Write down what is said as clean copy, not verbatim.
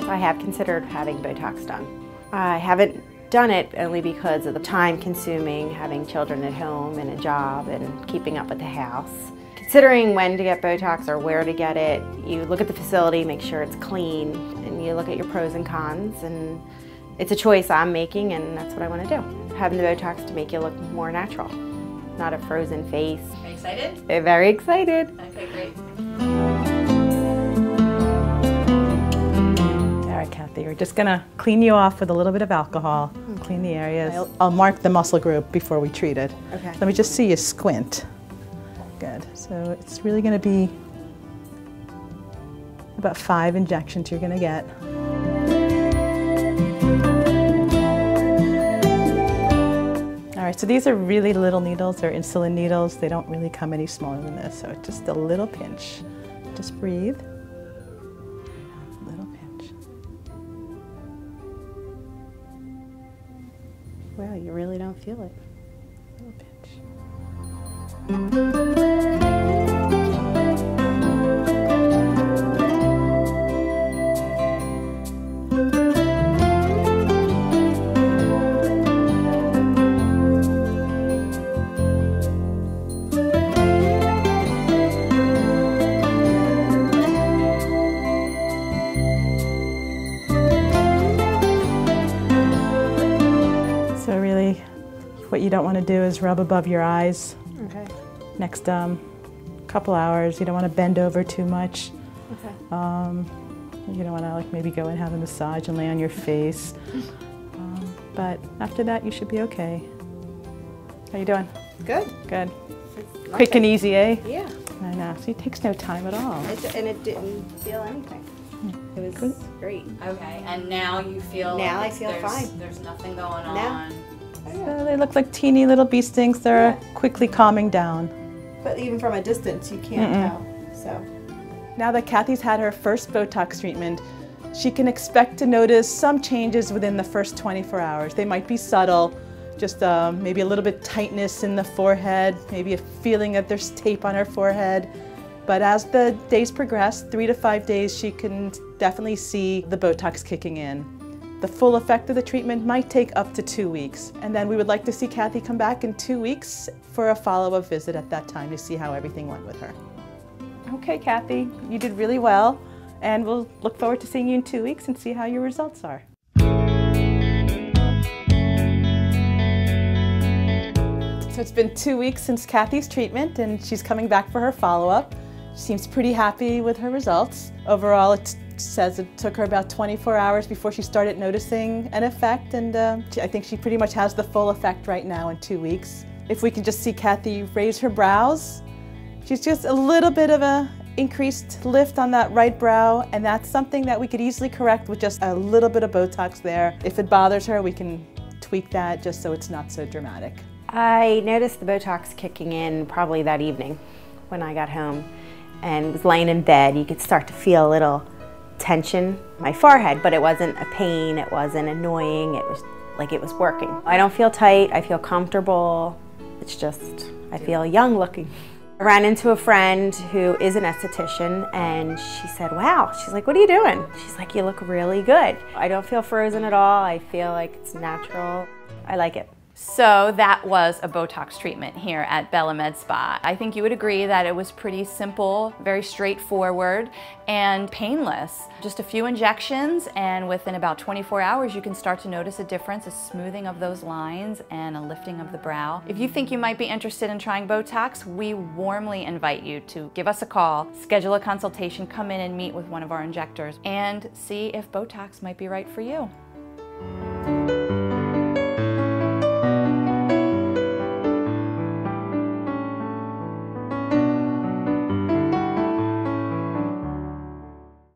I have considered having Botox done. I haven't done it only because of the time-consuming, having children at home and a job and keeping up with the house. Considering when to get Botox or where to get it, you look at the facility, make sure it's clean, and you look at your pros and cons, and it's a choice I'm making, and that's what I want to do. Having the Botox to make you look more natural, not a frozen face. Are you excited? Very excited. Okay, great. All right, Kathy, we're just gonna clean you off with a little bit of alcohol, clean the areas. I'll mark the muscle group before we treat it. Okay. Let me just see you squint. Good. So it's really gonna be about 5 injections you're gonna get. All right, so these are really little needles. They're insulin needles. They don't really come any smaller than this, so just a little pinch. Just breathe. Little pinch. Wow, you really don't feel it. Little pinch. So really, what you don't want to do is rub above your eyes. Okay. Next couple hours, you don't want to bend over too much. Okay. You don't want to like maybe go and have a massage and lay on your face. But after that, you should be okay. How you doing? Good. Good. Quick and easy, eh? Yeah. I know. See, it takes no time at all. And it didn't feel anything. It was Good. great. Okay, and now you feel Now like I feel fine. There's nothing going No. on. So they look like teeny little bee stings. They're quickly calming down. But even from a distance, you can't tell. So. Now that Kathy's had her first Botox treatment, she can expect to notice some changes within the first 24 hours. They might be subtle, just maybe a little bit tightness in the forehead, maybe a feeling that there's tape on her forehead. But as the days progress, 3 to 5 days, she can definitely see the Botox kicking in. The full effect of the treatment might take up to 2 weeks. And then we would like to see Kathy come back in 2 weeks for a follow-up visit at that time to see how everything went with her. Okay, Kathy, you did really well. And we'll look forward to seeing you in 2 weeks and see how your results are. So it's been 2 weeks since Kathy's treatment and she's coming back for her follow-up. She seems pretty happy with her results. Overall, it says it took her about 24 hours before she started noticing an effect, and I think she pretty much has the full effect right now in 2 weeks. If we can just see Kathy raise her brows, she's just a little bit of a increased lift on that right brow, and that's something that we could easily correct with just a little bit of Botox there. If it bothers her, we can tweak that just so it's not so dramatic. I noticed the Botox kicking in probably that evening when I got home and was laying in bed. You could start to feel a little tension in my forehead, but it wasn't a pain, it wasn't annoying, it was like it was working. I don't feel tight, I feel comfortable. It's just, I feel young looking. I ran into a friend who is an esthetician and she said, wow, she's like, what are you doing? She's like, you look really good. I don't feel frozen at all, I feel like it's natural. I like it. So that was a Botox treatment here at Bella Med Spa. I think you would agree that it was pretty simple, very straightforward, and painless. Just a few injections, and within about 24 hours you can start to notice a difference, a smoothing of those lines and a lifting of the brow. If you think you might be interested in trying Botox, we warmly invite you to give us a call, schedule a consultation, come in and meet with one of our injectors, and see if Botox might be right for you.